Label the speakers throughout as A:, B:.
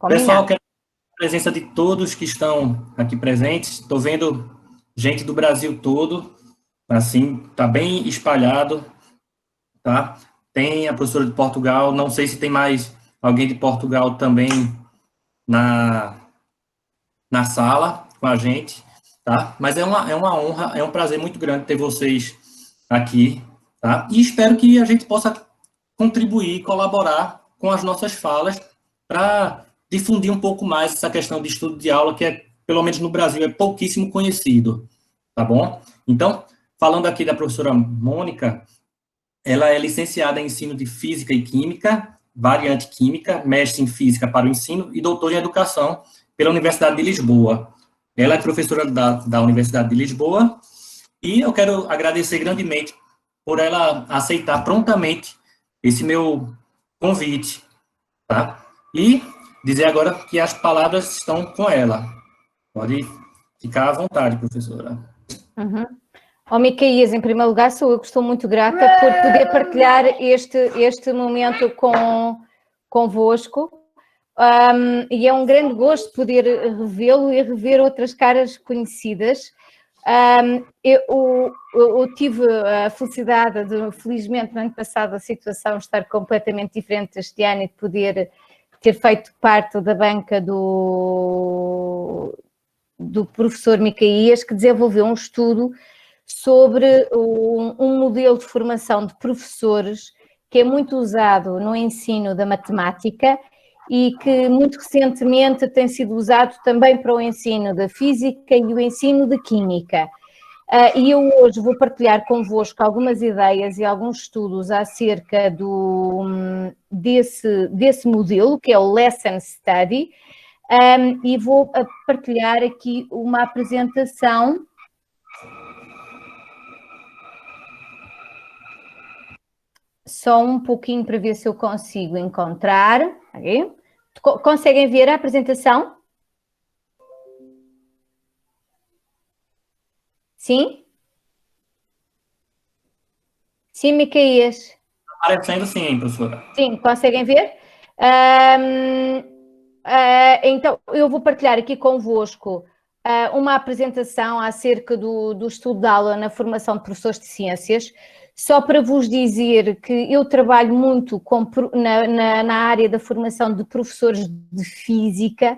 A: Pessoal, quero a presença de todos que estão aqui presentes. Estou vendo gente do Brasil todo, assim, está bem espalhado, tá? Tem a professora de Portugal, não sei se tem mais alguém de Portugal também na sala com a gente, tá? Mas é uma honra, é um prazer muito grande ter vocês aqui, tá? E espero que a gente possa contribuir, colaborar com as nossas falas para difundir um pouco mais essa questão de estudo de aula, que é, pelo menos no Brasil, é pouquíssimo conhecido, tá bom? Então, falando aqui da professora Mônica, ela é licenciada em ensino de Física e Química, variante Química, mestre em Física para o ensino e doutor em Educação pela Universidade de Lisboa. Ela é professora da Universidade de Lisboa e eu quero agradecer grandemente por ela aceitar prontamente esse meu convite, tá? E dizer agora que as palavras estão com ela. Pode ficar à vontade, professora.
B: Uhum. Micaías, em primeiro lugar, eu que estou muito grata por poder partilhar este momento convosco. E é um grande gosto poder revê-lo e rever outras caras conhecidas. Eu tive a felicidade de, felizmente, no ano passado, a situação estar completamente diferente este ano e de poder ter feito parte da banca do professor Micaías, que desenvolveu um estudo sobre um modelo de formação de professores que é muito usado no ensino da matemática e que muito recentemente tem sido usado também para o ensino da física e o ensino de química. E eu hoje vou partilhar convosco algumas ideias e alguns estudos acerca desse modelo, que é o Lesson Study, e vou partilhar aqui uma apresentação. Só um pouquinho para ver se eu consigo encontrar. Okay. Conseguem ver a apresentação? Sim? Sim, Micaías?
A: Aparecendo sim, professora.
B: Sim, conseguem ver? Então, eu vou partilhar aqui convosco uma apresentação acerca do estudo de aula na formação de professores de ciências, só para vos dizer que eu trabalho muito na área da formação de professores de física.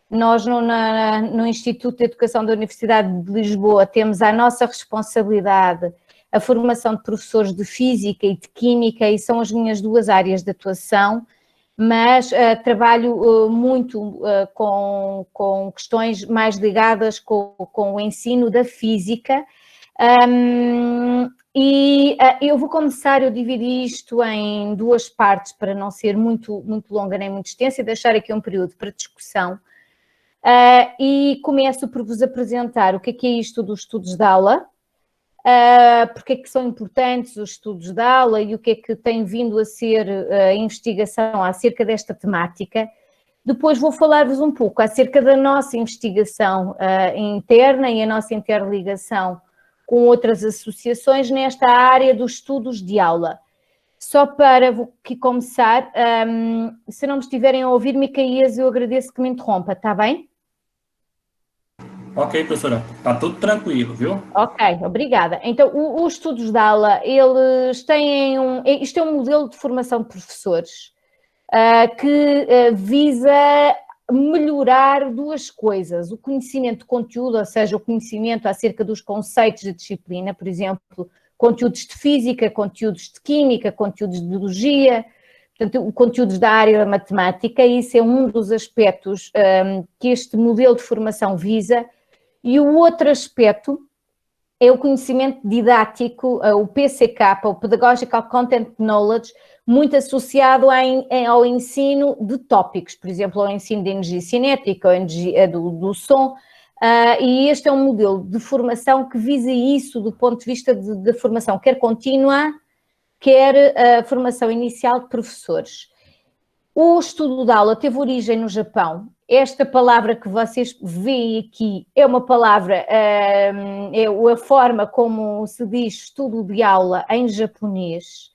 B: Nós no Instituto de Educação da Universidade de Lisboa temos à nossa responsabilidade a formação de professores de física e de química e são as minhas duas áreas de atuação, mas trabalho muito com questões mais ligadas com o ensino da física. Eu vou começar, eu dividi isto em duas partes para não ser muito longa nem muito extensa e deixar aqui um período para discussão. E começo por vos apresentar o que é isto dos estudos de aula, porque é que são importantes os estudos de aula e o que é que tem vindo a ser a investigação acerca desta temática. Depois vou falar-vos um pouco acerca da nossa investigação interna e a nossa interligação com outras associações nesta área dos estudos de aula. Só para começar, se não me estiverem a ouvir, Micaías, eu agradeço que me interrompa, está bem?
A: Ok, professora, está tudo tranquilo, viu?
B: Ok, obrigada. Então, os estudos de aula, eles têm isto é um modelo de formação de professores que visa melhorar duas coisas, o conhecimento de conteúdo, ou seja, o conhecimento acerca dos conceitos da disciplina, por exemplo, conteúdos de física, conteúdos de química, conteúdos de biologia, portanto, conteúdos da área da matemática, e isso é um dos aspectos que este modelo de formação visa. E o outro aspecto é o conhecimento didático, o PCK, o Pedagogical Content Knowledge, muito associado ao ensino de tópicos, por exemplo, ao ensino de energia cinética, ou energia do som, e este é um modelo de formação que visa isso do ponto de vista de formação, quer contínua, quer a formação inicial de professores. O estudo de aula teve origem no Japão. Esta palavra que vocês veem aqui é uma palavra, é a forma como se diz estudo de aula em japonês.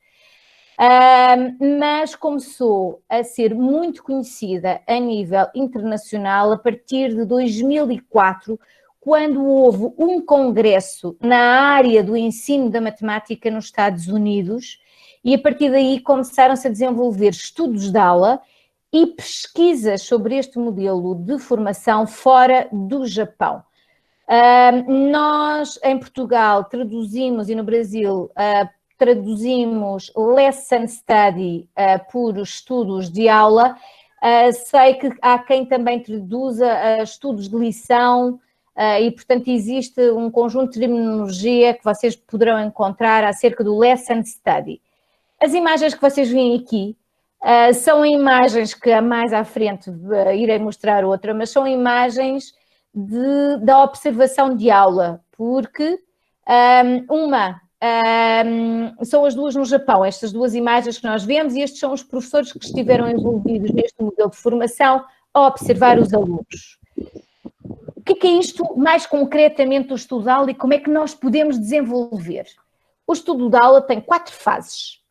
B: mas começou a ser muito conhecida a nível internacional a partir de 2004, quando houve um congresso na área do ensino da matemática nos Estados Unidos, e a partir daí começaram-se a desenvolver estudos de aula e pesquisas sobre este modelo de formação fora do Japão. Nós, em Portugal, traduzimos, e no Brasil, traduzimos Lesson Study por estudos de aula. Sei que há quem também traduza estudos de lição, e, portanto, existe um conjunto de terminologia que vocês poderão encontrar acerca do Lesson Study. As imagens que vocês veem aqui são imagens que mais à frente irei mostrar outra, mas são imagens da observação de aula, porque são as duas no Japão, estas duas imagens que nós vemos, e estes são os professores que estiveram envolvidos neste modelo de formação a observar os alunos. O que é isto mais concretamente do estudo de aula e como é que nós podemos desenvolver? O estudo de aula tem 4 fases.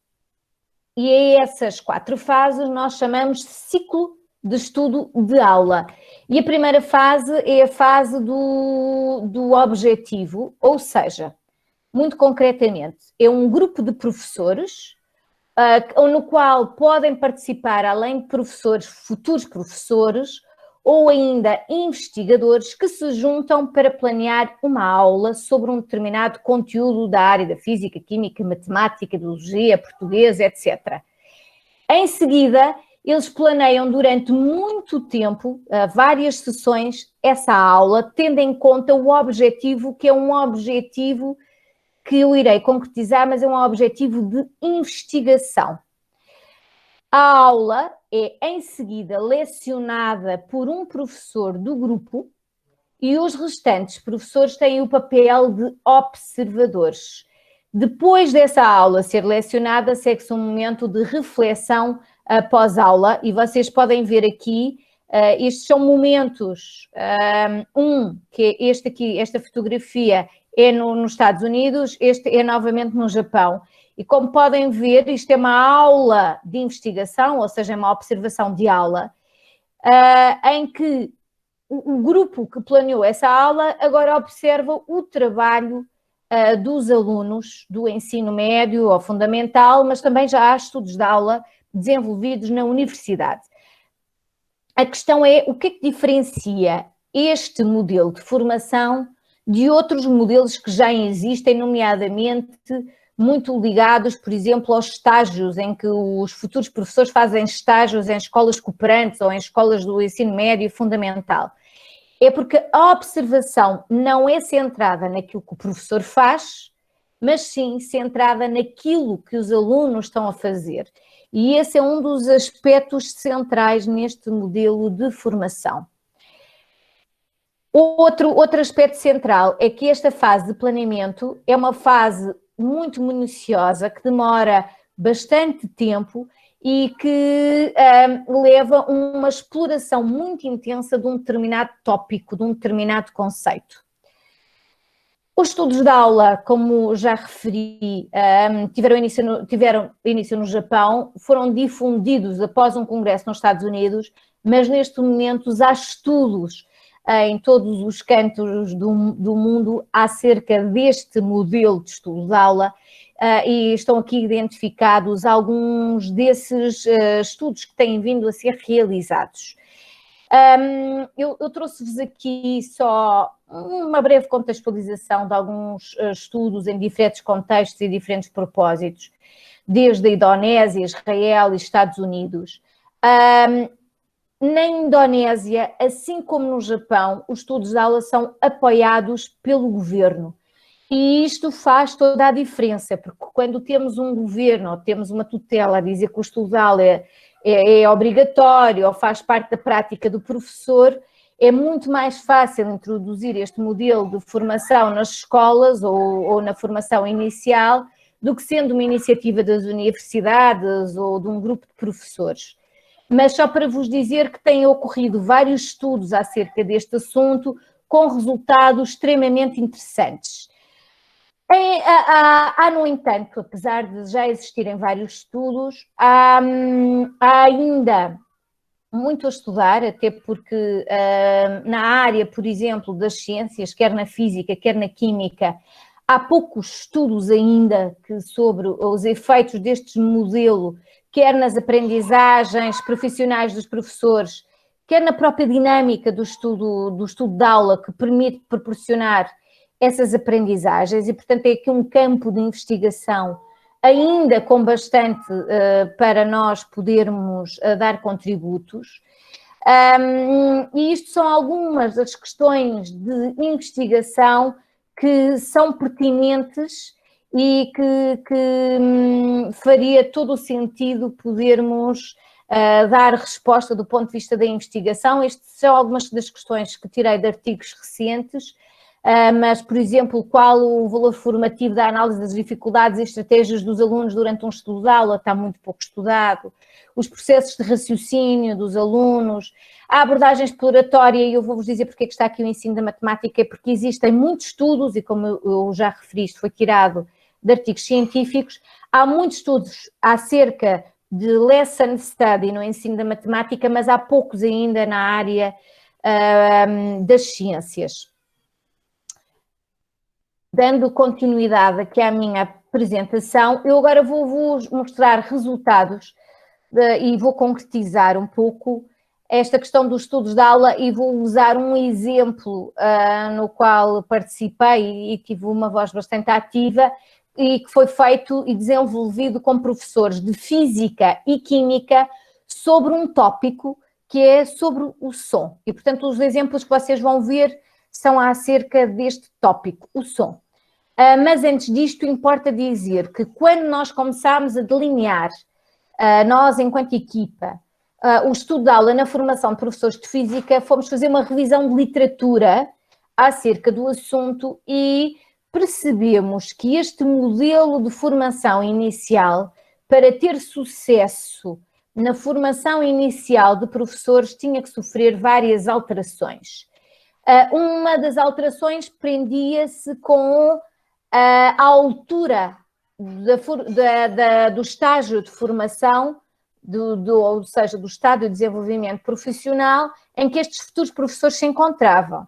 B: E a essas 4 fases nós chamamos de ciclo de estudo de aula. E a primeira fase é a fase do objetivo, ou seja, muito concretamente, é um grupo de professores no qual podem participar, além de professores, futuros professores, ou ainda investigadores que se juntam para planear uma aula sobre um determinado conteúdo da área da física, química, matemática, biologia, português, etc. Em seguida, eles planeiam durante muito tempo, várias sessões, essa aula, tendo em conta o objetivo, que é um objetivo que eu irei concretizar, mas é um objetivo de investigação. A aula é, em seguida, lecionada por um professor do grupo e os restantes professores têm o papel de observadores. Depois dessa aula ser lecionada, segue-se um momento de reflexão pós-aula e vocês podem ver aqui, estes são momentos, que é este aqui, esta fotografia é nos Estados Unidos, este é novamente no Japão. E como podem ver, isto é uma aula de investigação, ou seja, é uma observação de aula, em que o grupo que planeou essa aula agora observa o trabalho dos alunos do ensino médio ou fundamental, mas também já há estudos de aula desenvolvidos na universidade. A questão é o que é que diferencia este modelo de formação de outros modelos que já existem, nomeadamente muito ligados, por exemplo, aos estágios, em que os futuros professores fazem estágios em escolas cooperantes ou em escolas do ensino médio fundamental. É porque a observação não é centrada naquilo que o professor faz, mas sim centrada naquilo que os alunos estão a fazer. E esse é um dos aspectos centrais neste modelo de formação. Outro aspecto central é que esta fase de planeamento é uma fase muito minuciosa, que demora bastante tempo e que leva uma exploração muito intensa de um determinado tópico, de um determinado conceito. Os estudos de aula, como já referi, tiveram início no Japão, foram difundidos após um congresso nos Estados Unidos, mas neste momento há estudos em todos os cantos do mundo acerca deste modelo de estudo de aula, e estão aqui identificados alguns desses estudos que têm vindo a ser realizados. Eu trouxe-vos aqui só uma breve contextualização de alguns estudos em diferentes contextos e diferentes propósitos, desde a Indonésia, Israel e Estados Unidos. Na Indonésia, assim como no Japão, os estudos de aula são apoiados pelo governo. E isto faz toda a diferença, porque quando temos um governo ou temos uma tutela a dizer que o estudo de aula é obrigatório ou faz parte da prática do professor, é muito mais fácil introduzir este modelo de formação nas escolas ou na formação inicial do que sendo uma iniciativa das universidades ou de um grupo de professores. Mas só para vos dizer que têm ocorrido vários estudos acerca deste assunto com resultados extremamente interessantes. Há, no entanto, apesar de já existirem vários estudos, há ainda muito a estudar, até porque na área, por exemplo, das ciências, quer na física, quer na química, há poucos estudos ainda sobre os efeitos deste modelo, quer nas aprendizagens profissionais dos professores, quer na própria dinâmica do estudo de aula, que permite proporcionar essas aprendizagens, e, portanto, é aqui um campo de investigação ainda com bastante para nós podermos dar contributos. E isto são algumas das questões de investigação que são pertinentes e que faria todo o sentido podermos dar resposta do ponto de vista da investigação. Estas são algumas das questões que tirei de artigos recentes, mas, por exemplo, qual o valor formativo da análise das dificuldades e estratégias dos alunos durante um estudo de aula, está muito pouco estudado, os processos de raciocínio dos alunos, a abordagem exploratória, e eu vou-vos dizer porque é que está aqui o ensino da matemática, é porque existem muitos estudos, e como eu já referi, isto foi tirado de artigos científicos, há muitos estudos acerca de lesson study no ensino da matemática, mas há poucos ainda na área das ciências. Dando continuidade aqui à minha apresentação, eu agora vou-vos mostrar resultados e vou concretizar um pouco esta questão dos estudos de aula e vou usar um exemplo no qual participei e tive uma voz bastante ativa e que foi feito e desenvolvido com professores de Física e Química sobre um tópico que é sobre o som. E, portanto, os exemplos que vocês vão ver são acerca deste tópico, o som. Mas antes disto, importa dizer que quando nós começámos a delinear, nós enquanto equipa, o estudo de aula na formação de professores de Física, fomos fazer uma revisão de literatura acerca do assunto e percebemos que este modelo de formação inicial, para ter sucesso na formação inicial de professores, tinha que sofrer várias alterações. Uma das alterações prendia-se com a altura do estágio de formação, ou seja, do estágio de desenvolvimento profissional em que estes futuros professores se encontravam.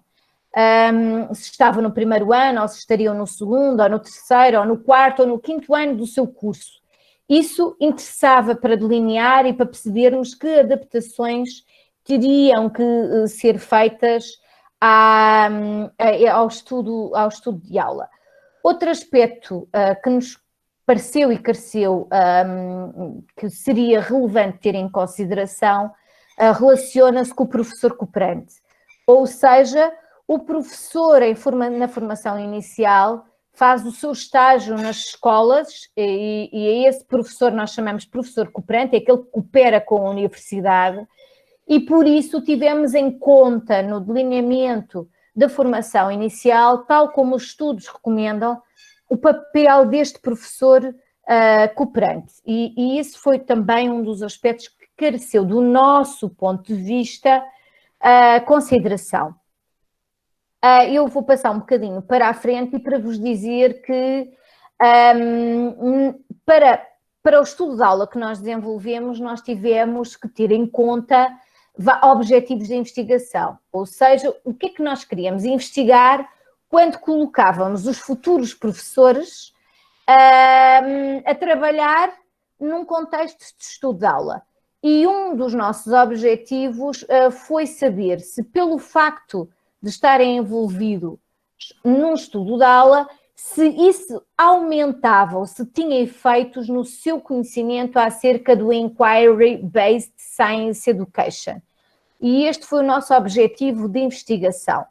B: Se estavam no primeiro ano, ou se estariam no segundo, ou no terceiro, ou no quarto, ou no quinto ano do seu curso. Isso interessava para delinear e para percebermos que adaptações teriam que ser feitas ao estudo de aula. Outro aspecto que nos pareceu e careceu que seria relevante ter em consideração relaciona-se com o professor cooperante. Ou seja, o professor na formação inicial faz o seu estágio nas escolas e a esse professor nós chamamos professor cooperante, é aquele que coopera com a universidade, e por isso tivemos em conta no delineamento da formação inicial, tal como os estudos recomendam, o papel deste professor cooperante. E isso foi também um dos aspectos que careceu, do nosso ponto de vista, consideração. Eu vou passar um bocadinho para a frente e para vos dizer que para o estudo de aula que nós desenvolvemos, nós tivemos que ter em conta objetivos de investigação, ou seja, o que é que nós queríamos investigar quando colocávamos os futuros professores a trabalhar num contexto de estudo de aula. E um dos nossos objetivos foi saber se, pelo facto de estarem envolvidos num estudo de aula, se isso aumentava ou se tinha efeitos no seu conhecimento acerca do Inquiry-Based Science Education. E este foi o nosso objetivo de investigação.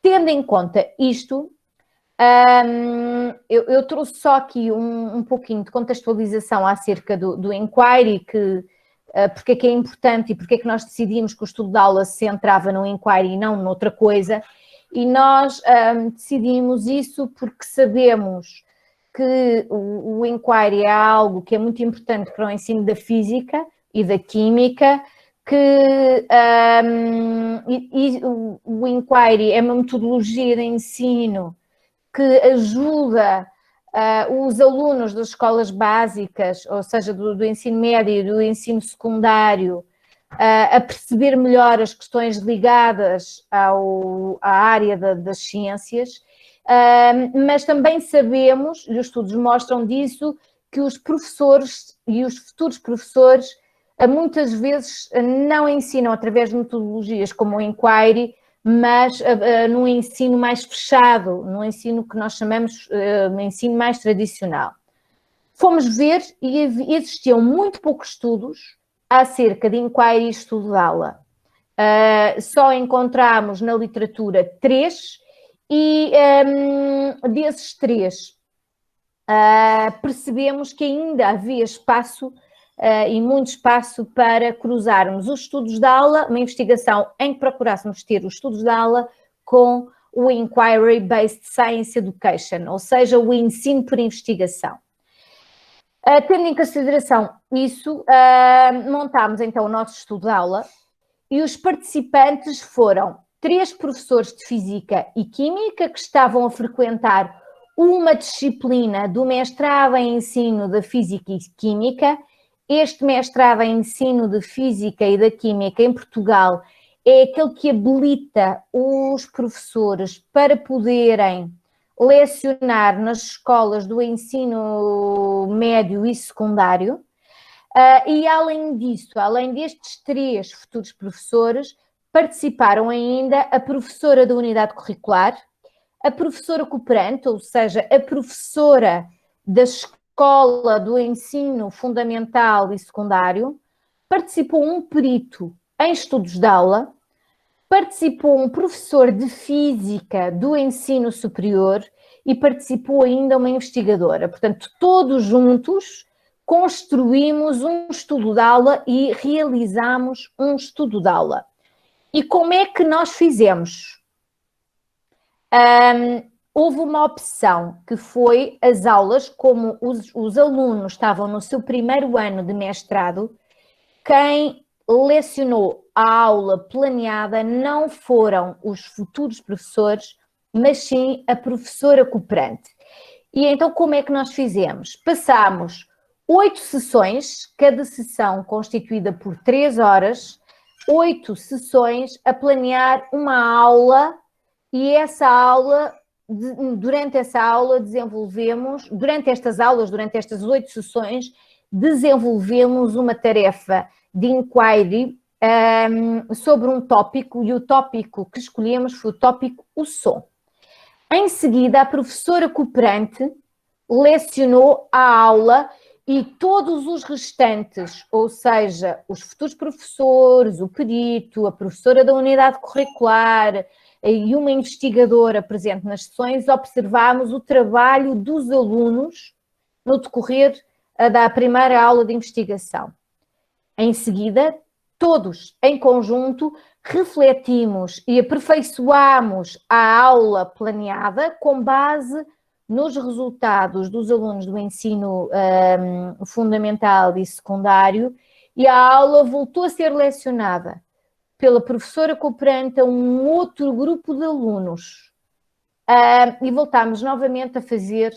B: Tendo em conta isto, eu trouxe só aqui um pouquinho de contextualização acerca do Inquiry, porque é que é importante e porque é que nós decidimos que o estudo de aula se centrava no Inquiry e não noutra coisa. E nós decidimos isso porque sabemos que o Inquiry é algo que é muito importante para o ensino da física e da química, que o Inquiry é uma metodologia de ensino que ajuda os alunos das escolas básicas, ou seja, do ensino médio e do ensino secundário, a perceber melhor as questões ligadas à área das ciências, mas também sabemos, e os estudos mostram disso, que os professores e os futuros professores muitas vezes não ensinam através de metodologias como o Inquiry, mas num ensino mais fechado, num ensino que nós chamamos de ensino mais tradicional. Fomos ver e existiam muito poucos estudos acerca de Inquiry e estudo de aula. Só encontramos na literatura 3 e desses 3 percebemos que ainda havia espaço e muito espaço para cruzarmos os estudos de aula, uma investigação em que procurássemos ter os estudos de aula com o Inquiry-Based Science Education, ou seja, o ensino por investigação. Tendo em consideração isso, montámos então o nosso estudo de aula e os participantes foram 3 professores de Física e Química que estavam a frequentar uma disciplina do mestrado em ensino da Física e Química. Este mestrado em ensino de Física e da Química em Portugal é aquele que habilita os professores para poderem lecionar nas escolas do ensino médio e secundário. E além disso, além destes 3 futuros professores, participaram ainda a professora da unidade curricular, a professora cooperante, ou seja, a professora da escola do ensino fundamental e secundário, participou um perito em estudos de aula, participou um professor de Física do ensino superior e participou ainda uma investigadora. Portanto, todos juntos construímos um estudo de aula e realizamos um estudo de aula. E como é que nós fizemos? Houve uma opção que foi as aulas, como os alunos estavam no seu primeiro ano de mestrado, quem lecionou a aula planeada não foram os futuros professores, mas sim a professora cooperante. E então como é que nós fizemos? Passámos 8 sessões, cada sessão constituída por 3 horas, 8 sessões a planear uma aula, e essa aula, durante essa aula desenvolvemos, durante estas 8 sessões, desenvolvemos uma tarefa de inquiry sobre um tópico, e o tópico que escolhemos foi o tópico o som. Em seguida, a professora cooperante lecionou a aula e todos os restantes, ou seja, os futuros professores, o perito, a professora da unidade curricular e uma investigadora presente nas sessões, observámos o trabalho dos alunos no decorrer da primeira aula de investigação. Em seguida, todos em conjunto refletimos e aperfeiçoámos a aula planeada com base nos resultados dos alunos do ensino fundamental e secundário, e a aula voltou a ser lecionada pela professora cooperante a um outro grupo de alunos e voltámos novamente a fazer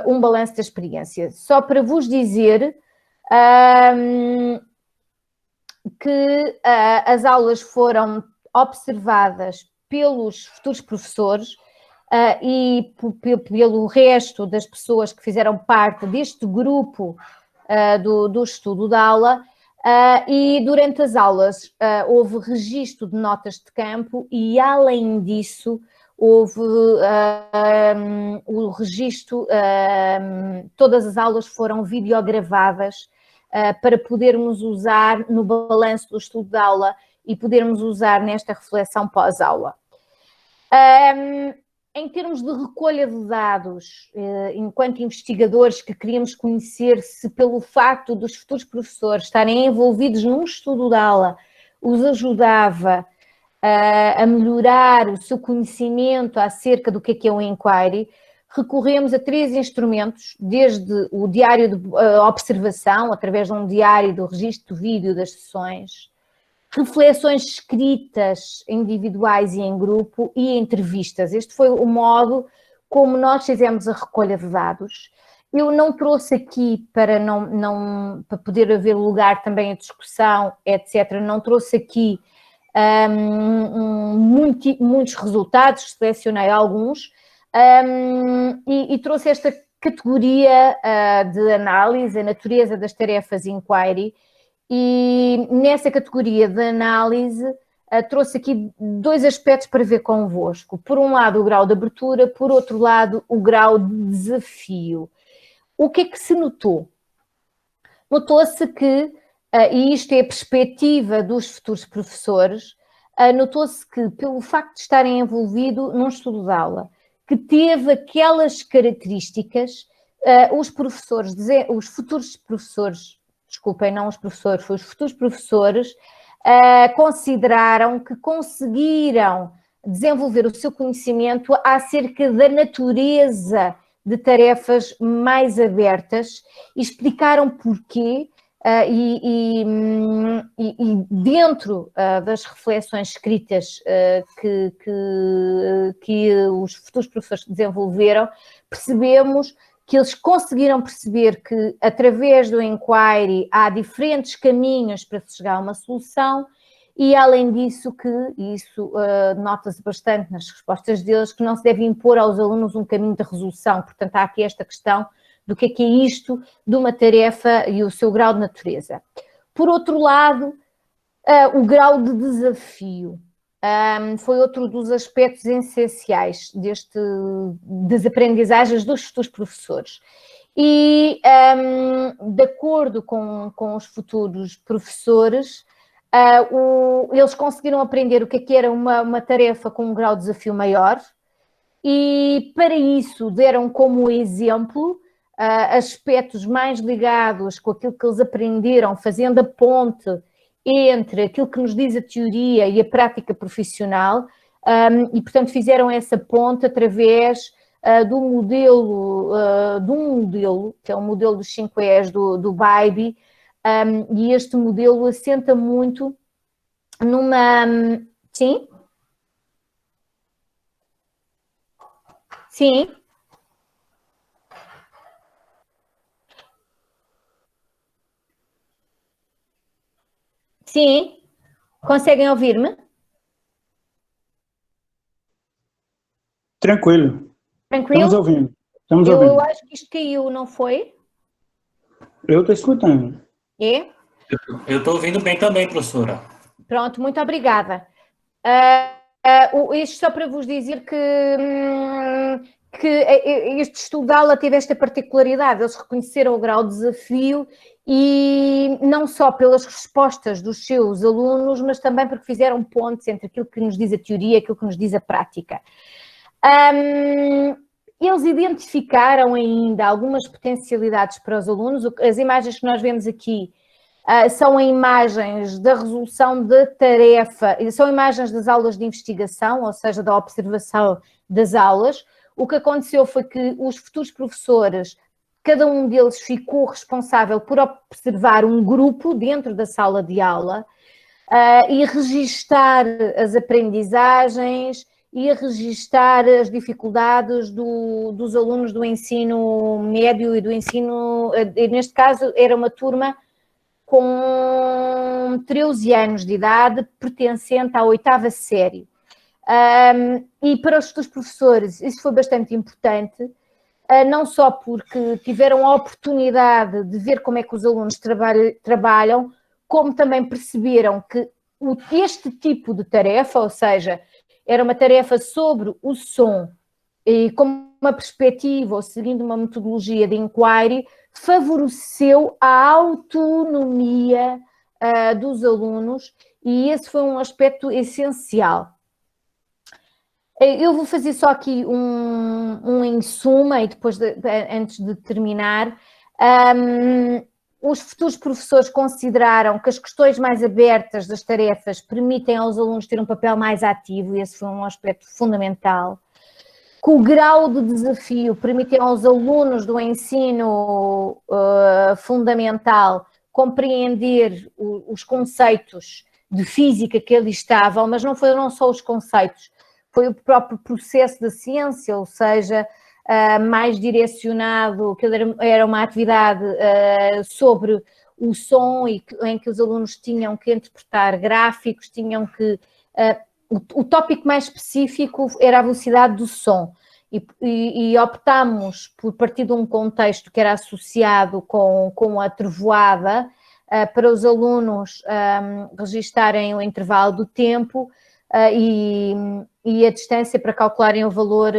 B: um balanço da experiência. Só para vos dizer que as aulas foram observadas pelos futuros professores e pelo resto das pessoas que fizeram parte deste grupo do estudo da aula, e durante as aulas houve registro de notas de campo e, além disso, houve o registro, todas as aulas foram videogravadas para podermos usar no balanço do estudo de aula e podermos usar nesta reflexão pós-aula. Em termos de recolha de dados, enquanto investigadores que queríamos conhecer se pelo facto dos futuros professores estarem envolvidos num estudo de aula os ajudava a melhorar o seu conhecimento acerca do que é um inquiry, recorremos a 3 instrumentos, desde o diário de observação, através de um diário do registro do vídeo das sessões, reflexões escritas individuais e em grupo, e entrevistas. Este foi o modo como nós fizemos a recolha de dados. Eu não trouxe aqui para para poder haver lugar também a discussão, etc. Não trouxe aqui muitos resultados, selecionei alguns e trouxe esta categoria de análise, a natureza das tarefas inquiry, e nessa categoria de análise trouxe aqui 2 aspectos para ver convosco. Por um lado, o grau de abertura, por outro lado, o grau de desafio. O que é que se notou? Notou-se que, e isto é a perspectiva dos futuros professores, notou-se que, pelo facto de estarem envolvidos num estudo de aula, que teve aquelas características, os futuros professores, desculpem, não os professores, os futuros professores, consideraram que conseguiram desenvolver o seu conhecimento acerca da natureza de tarefas mais abertas e explicaram porquê e dentro das reflexões escritas que os futuros professores desenvolveram, percebemos que eles conseguiram perceber que, através do inquiry, há diferentes caminhos para se chegar a uma solução e, além disso, isso nota-se bastante nas respostas deles, que não se deve impor aos alunos um caminho de resolução. Portanto, há aqui esta questão do que é isto de uma tarefa e o seu grau de natureza. Por outro lado, o grau de desafio. Foi outro dos aspectos essenciais das aprendizagens dos futuros professores. E, de acordo com os futuros professores, eles conseguiram aprender o que era uma tarefa com um grau de desafio maior e, para isso, deram como exemplo aspectos mais ligados com aquilo que eles aprenderam, fazendo a ponte entre aquilo que nos diz a teoria e a prática profissional, e, portanto, fizeram essa ponte através de um modelo, que é o modelo dos 5 E's do Bybee, e este modelo assenta muito numa... Sim? Sim? Sim? Conseguem ouvir-me?
C: Tranquilo.
B: Tranquilo?
C: Estamos ouvindo. Estamos
B: Eu
C: ouvindo.
B: acho que isto caiu, não foi?
C: Eu estou escutando.
B: É?
A: Eu estou ouvindo bem também, professora.
B: Pronto, muito obrigada. Isto só para vos dizer que este estudo de aula teve esta particularidade, eles reconheceram o grau de desafio e não só pelas respostas dos seus alunos, mas também porque fizeram pontes entre aquilo que nos diz a teoria e aquilo que nos diz a prática. Eles identificaram ainda algumas potencialidades para os alunos. As imagens que nós vemos aqui são imagens da resolução de tarefa, são imagens das aulas de investigação, ou seja, da observação das aulas. O que aconteceu foi que os futuros professores, cada um deles ficou responsável por observar um grupo dentro da sala de aula e registar as aprendizagens e a registar as dificuldades dos alunos do ensino médio e do ensino, neste caso era uma turma com 13 anos de idade, pertencente à 8ª série. E para os professores isso foi bastante importante, não só porque tiveram a oportunidade de ver como é que os alunos trabalham, como também perceberam que este tipo de tarefa, ou seja, era uma tarefa sobre o som e com uma perspectiva ou seguindo uma metodologia de inquiry, favoreceu a autonomia dos alunos e esse foi um aspecto essencial. Eu vou fazer só aqui em suma e depois, antes de terminar, os futuros professores consideraram que as questões mais abertas das tarefas permitem aos alunos ter um papel mais ativo e esse foi um aspecto fundamental. Que o grau de desafio permitiu aos alunos do ensino fundamental compreender os conceitos de física que ali estavam, mas não foram só os conceitos, foi o próprio processo da ciência, ou seja, mais direcionado, que era uma atividade sobre o som em que os alunos tinham que interpretar gráficos, tinham que... o tópico mais específico era a velocidade do som e optámos por partir de um contexto que era associado com a trovoada para os alunos registarem o intervalo do tempo e a distância para calcularem o valor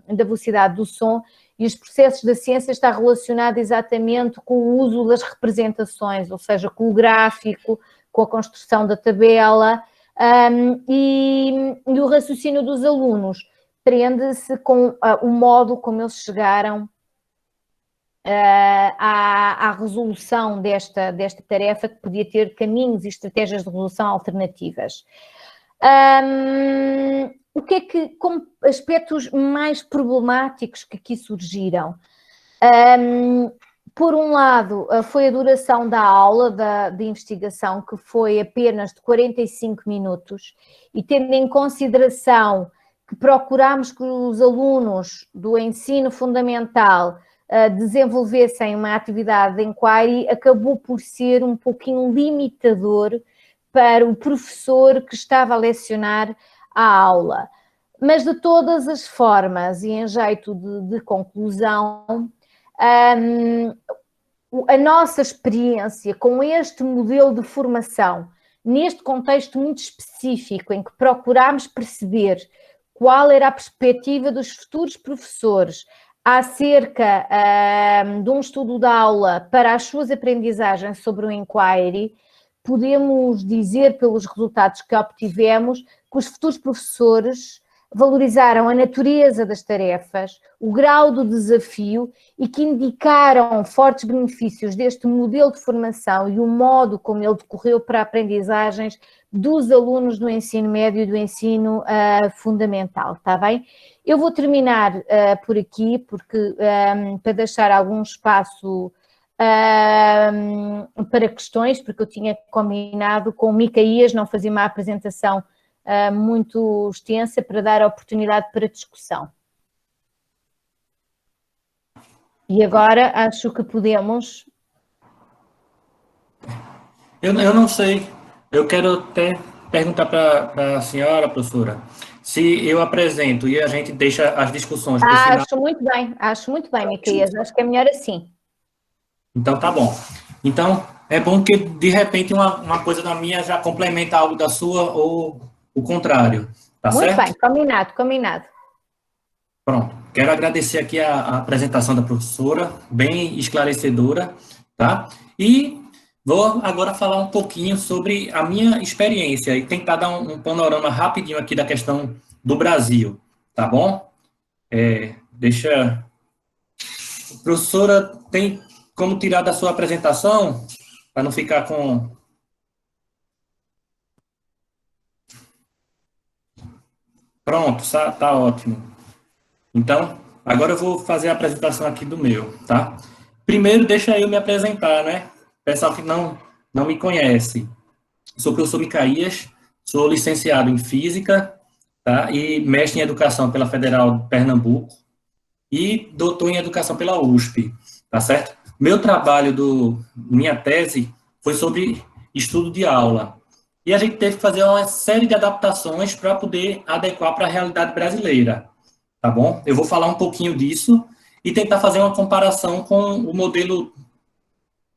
B: da velocidade do som, e os processos da ciência está relacionado exatamente com o uso das representações, ou seja, com o gráfico, com a construção da tabela, e o raciocínio dos alunos prende-se com o modo como eles chegaram à resolução desta tarefa, que podia ter caminhos e estratégias de resolução alternativas. O que é que, como aspectos mais problemáticos que aqui surgiram? Por um lado, foi a duração da aula de investigação, que foi apenas de 45 minutos, e tendo em consideração que procurámos que os alunos do ensino fundamental desenvolvessem uma atividade de inquiry, acabou por ser um pouquinho limitador para o professor que estava a lecionar a aula. Mas de todas as formas, e em jeito de conclusão, a nossa experiência com este modelo de formação, neste contexto muito específico, em que procurámos perceber qual era a perspectiva dos futuros professores acerca de um estudo da aula para as suas aprendizagens sobre o inquiry, podemos dizer, pelos resultados que obtivemos, que os futuros professores valorizaram a natureza das tarefas, o grau do desafio e que indicaram fortes benefícios deste modelo de formação e o modo como ele decorreu para aprendizagens dos alunos do ensino médio e do ensino fundamental, está bem? Eu vou terminar por aqui, porque para deixar algum espaço para questões, porque eu tinha combinado com o Micaías não fazer uma apresentação muito extensa para dar a oportunidade para discussão. E agora acho que podemos...
A: Eu não sei, eu quero até perguntar para a senhora, professora, se eu apresento e a gente deixa as discussões para o final.
B: Acho muito bem, Micaías, acho que é melhor assim.
A: Então, tá bom. Então, é bom que, de repente, uma coisa da minha já complementa algo da sua ou o contrário, tá certo?
B: Muito bem, combinado.
A: Pronto. Quero agradecer aqui a apresentação da professora, bem esclarecedora, tá? E vou agora falar um pouquinho sobre a minha experiência e tentar dar um panorama rapidinho aqui da questão do Brasil, tá bom? Professora, tem como tirar da sua apresentação, para não ficar com... Pronto, tá ótimo. Então, agora eu vou fazer a apresentação aqui do meu, tá? Primeiro, deixa eu me apresentar, né? Pessoal que não me conhece. Sou o professor Micaías, sou licenciado em Física, tá? E mestre em Educação pela Federal de Pernambuco e doutor em Educação pela USP, tá certo? Meu trabalho, minha tese, foi sobre estudo de aula. E a gente teve que fazer uma série de adaptações para poder adequar para a realidade brasileira, tá bom? Eu vou falar um pouquinho disso e tentar fazer uma comparação com o modelo,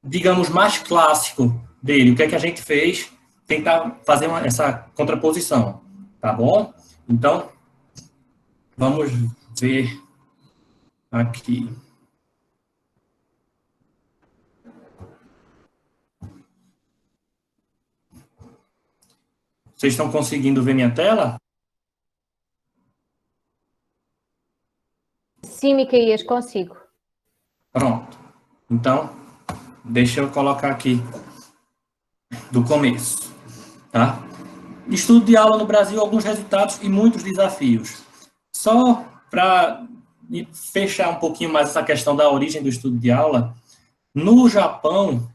A: digamos, mais clássico dele. O que é que a gente fez? Tentar fazer essa contraposição, tá bom? Então, vamos ver aqui. Vocês estão conseguindo ver minha tela?
B: Sim, Micaías, consigo.
A: Pronto. Então, deixa eu colocar aqui do começo, tá? Estudo de aula no Brasil, alguns resultados e muitos desafios. Só para fechar um pouquinho mais essa questão da origem do estudo de aula, no Japão,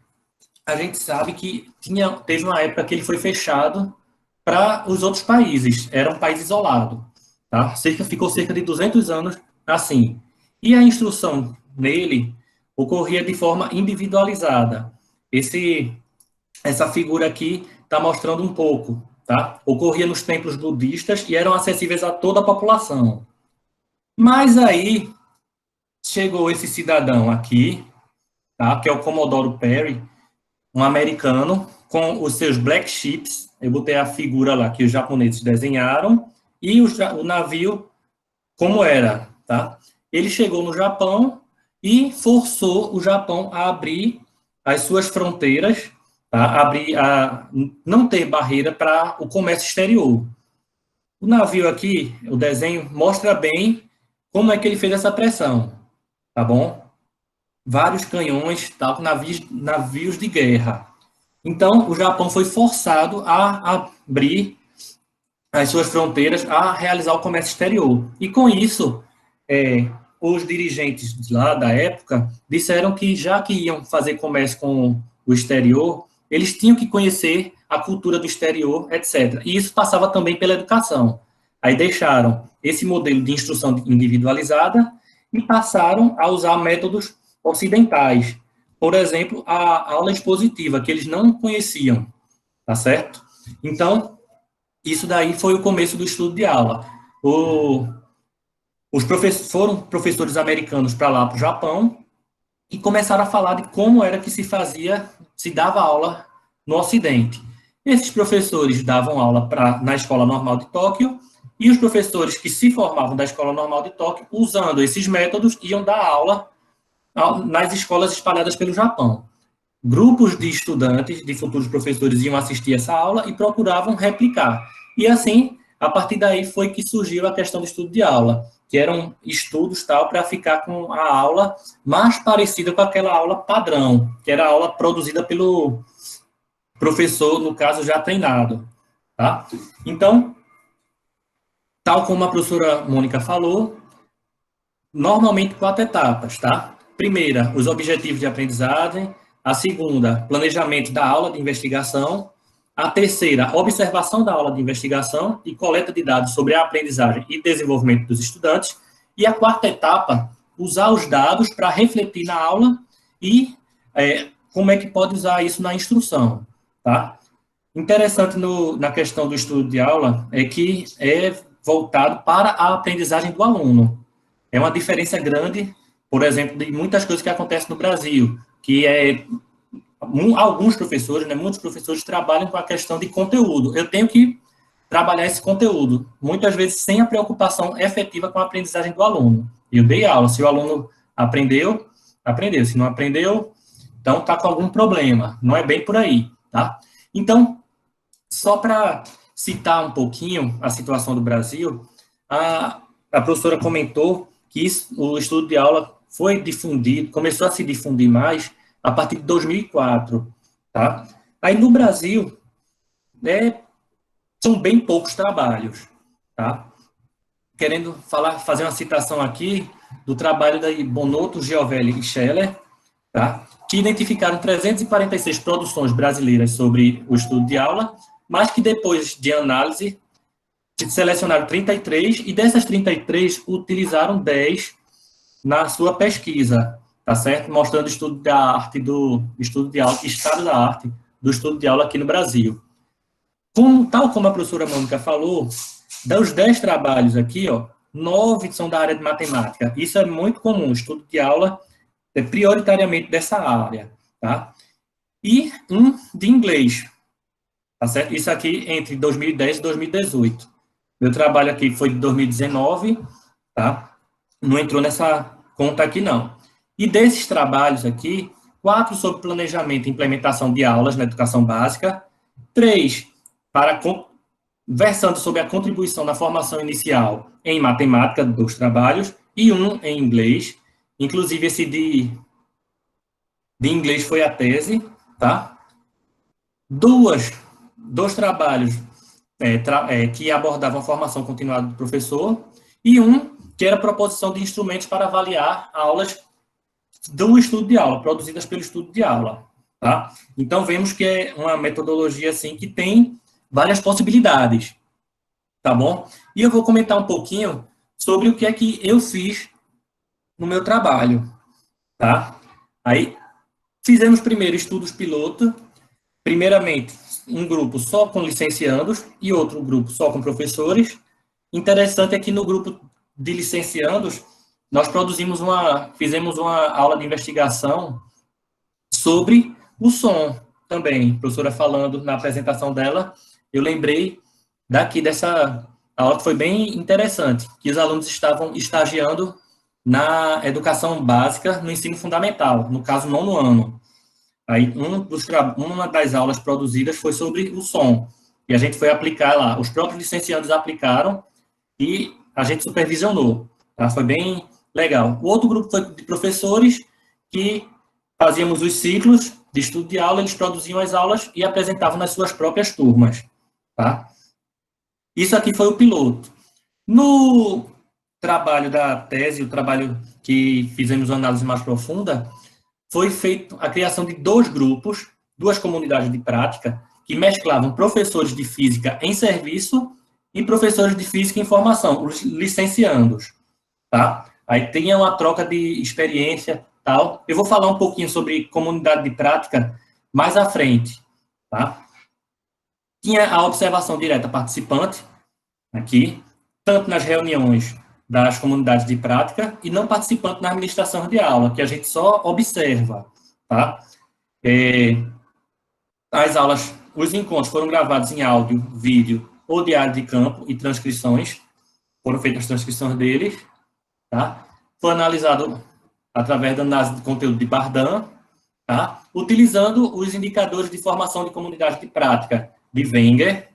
A: a gente sabe que teve uma época que ele foi fechado para os outros países. Era um país isolado, tá? Ficou cerca de 200 anos assim. E a instrução nele ocorria de forma individualizada. Essa figura aqui está mostrando um pouco, tá? Ocorria nos templos budistas e eram acessíveis a toda a população. Mas aí chegou esse cidadão aqui, tá? Que é o Commodore Perry, um americano, com os seus black ships. Eu botei a figura lá que os japoneses desenharam e o navio como era, tá? Ele chegou no Japão e forçou o Japão a abrir as suas fronteiras, tá? Não ter barreira para o comércio exterior. O navio aqui, o desenho mostra bem como é que ele fez essa pressão, tá bom? Vários canhões, tá? Navios de guerra. Então, o Japão foi forçado a abrir as suas fronteiras, a realizar o comércio exterior. E com isso, os dirigentes lá da época disseram que, já que iam fazer comércio com o exterior, eles tinham que conhecer a cultura do exterior, etc. E isso passava também pela educação. Aí deixaram esse modelo de instrução individualizada e passaram a usar métodos ocidentais. Por exemplo, a aula expositiva, que eles não conheciam, tá certo? Então, isso daí foi o começo do estudo de aula. Foram professores americanos para lá, para o Japão, e começaram a falar de como era que se dava aula no Ocidente. Esses professores davam aula na Escola Normal de Tóquio, e os professores que se formavam da Escola Normal de Tóquio, usando esses métodos, iam dar aula nas escolas espalhadas pelo Japão. Grupos de estudantes, de futuros professores, iam assistir essa aula e procuravam replicar. E assim, a partir daí foi que surgiu a questão do estudo de aula, que eram estudos para ficar com a aula mais parecida com aquela aula padrão, que era a aula produzida pelo professor, no caso, já treinado. Tá? Então, tal como a professora Mônica falou, normalmente 4 etapas, tá? Primeira, os objetivos de aprendizagem. A segunda, planejamento da aula de investigação. A terceira, observação da aula de investigação e coleta de dados sobre a aprendizagem e desenvolvimento dos estudantes. E a quarta etapa, usar os dados para refletir na aula e como é que pode usar isso na instrução, tá? Interessante na questão do estudo de aula é que é voltado para a aprendizagem do aluno. É uma diferença grande, por exemplo, de muitas coisas que acontecem no Brasil, que alguns professores, muitos professores trabalham com a questão de conteúdo. Eu tenho que trabalhar esse conteúdo, muitas vezes sem a preocupação efetiva com a aprendizagem do aluno. Eu dei aula, se o aluno aprendeu, aprendeu. Se não aprendeu, então está com algum problema. Não é bem por aí, tá? Então, só para citar um pouquinho a situação do Brasil, a professora comentou que o estudo de aula foi difundido, começou a se difundir mais a partir de 2004, tá? Aí no Brasil, são bem poucos trabalhos, tá? Querendo fazer uma citação aqui do trabalho da Bonotto, Giovelli e Scheller, tá? Que identificaram 346 produções brasileiras sobre o estudo de aula, mas que depois de análise selecionaram 33 e dessas 33 utilizaram 10 na sua pesquisa, tá certo? Mostrando o estudo da arte do estudo de aula, estado da arte do estudo de aula aqui no Brasil. Tal como a professora Mônica falou, dos 10 trabalhos aqui, 9 são da área de matemática. Isso é muito comum, o estudo de aula é prioritariamente dessa área, tá? E um de inglês, tá certo? Isso aqui entre 2010 e 2018. Meu trabalho aqui foi de 2019, tá? Não entrou nessa conta aqui, não. E desses trabalhos aqui, 4 sobre planejamento e implementação de aulas na educação básica, 3 versando sobre a contribuição na formação inicial em matemática dos trabalhos, e 1 em inglês. Inclusive, esse de inglês foi a tese, tá? Dois trabalhos que abordavam a formação continuada do professor, e 1 que era a proposição de instrumentos para avaliar aulas do estudo de aula, produzidas pelo estudo de aula, tá? Então, vemos que é uma metodologia, assim, que tem várias possibilidades, tá bom? E eu vou comentar um pouquinho sobre o que é que eu fiz no meu trabalho, tá? Aí, fizemos primeiro estudos piloto, primeiramente um grupo só com licenciandos e outro grupo só com professores. Interessante é que no grupo de licenciandos, nós fizemos uma aula de investigação sobre o som também. A professora falando na apresentação dela, eu lembrei dessa aula que foi bem interessante, que os alunos estavam estagiando na educação básica no ensino fundamental, no caso, 9º ano. Aí, uma das aulas produzidas foi sobre o som, e a gente foi aplicar lá. Os próprios licenciados aplicaram e a gente supervisionou, tá? Foi bem legal. O outro grupo foi de professores que fazíamos os ciclos de estudo de aula, eles produziam as aulas e apresentavam nas suas próprias turmas, tá? Isso aqui foi o piloto. No trabalho da tese, o trabalho que fizemos uma análise mais profunda, foi feita a criação de 2 grupos, 2 comunidades de prática, que mesclavam professores de física em serviço e professores de física em formação, os licenciandos, tá? Aí tinha uma troca de experiência, tal. Eu vou falar um pouquinho sobre comunidade de prática mais à frente, tá? Tinha a observação direta participante, aqui, tanto nas reuniões das comunidades de prática e não participante na administração de aula, que a gente só observa, tá? As aulas, os encontros foram gravados em áudio, vídeo ou diário de campo e transcrições, foram feitas as transcrições deles, tá? Foi analisado através da análise de conteúdo de Bardan, tá? Utilizando os indicadores de formação de comunidade de prática de Wenger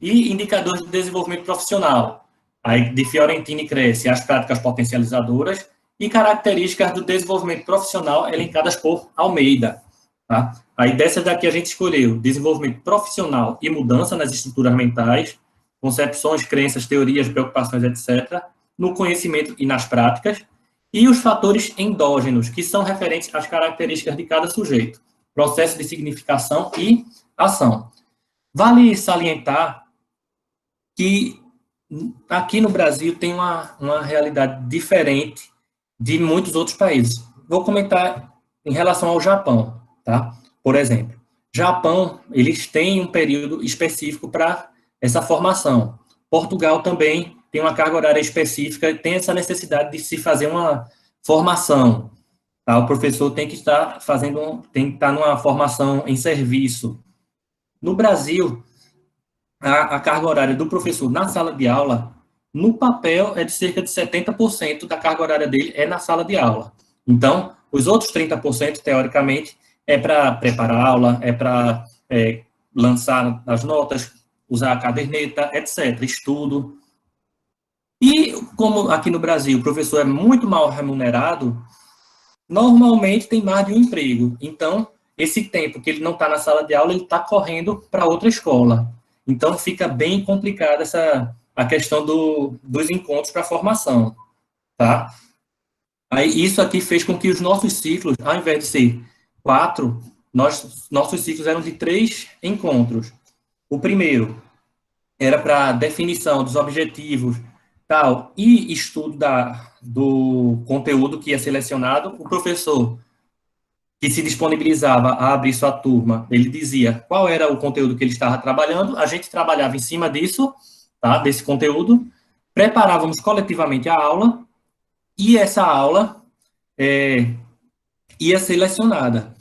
A: e indicadores de desenvolvimento profissional, aí de Fiorentini e Cresce, as práticas potencializadoras e características do desenvolvimento profissional elencadas por Almeida, tá? Aí dessas daqui a gente escolheu desenvolvimento profissional e mudança nas estruturas mentais, concepções, crenças, teorias, preocupações, etc., no conhecimento e nas práticas, e os fatores endógenos, que são referentes às características de cada sujeito, processo de significação e ação. Vale salientar que aqui no Brasil tem uma realidade diferente de muitos outros países. Vou comentar em relação ao Japão, tá? Por exemplo, Japão, eles têm um período específico para essa formação. Portugal também tem uma carga horária específica, tem essa necessidade de se fazer uma formação, tá? O professor tem que estar numa formação em serviço. No Brasil, a carga horária do professor na sala de aula, no papel, é de cerca de 70% da carga horária dele é na sala de aula. Então, os outros 30%, teoricamente, é para preparar a aula, é para lançar as notas, usar a caderneta, etc., estudo. E, como aqui no Brasil o professor é muito mal remunerado, normalmente tem mais de um emprego. Então, esse tempo que ele não está na sala de aula, ele está correndo para outra escola. Então, fica bem complicada a questão dos encontros para formação, tá? Aí, isso aqui fez com que os nossos ciclos, ao invés de ser 4, nossos ciclos eram de 3 encontros. O primeiro era para definição dos objetivos, tal, e estudo do conteúdo que ia selecionado. O professor que se disponibilizava a abrir sua turma, ele dizia qual era o conteúdo que ele estava trabalhando, a gente trabalhava em cima disso, tá, desse conteúdo, preparávamos coletivamente a aula, e essa aula ia ser lecionada.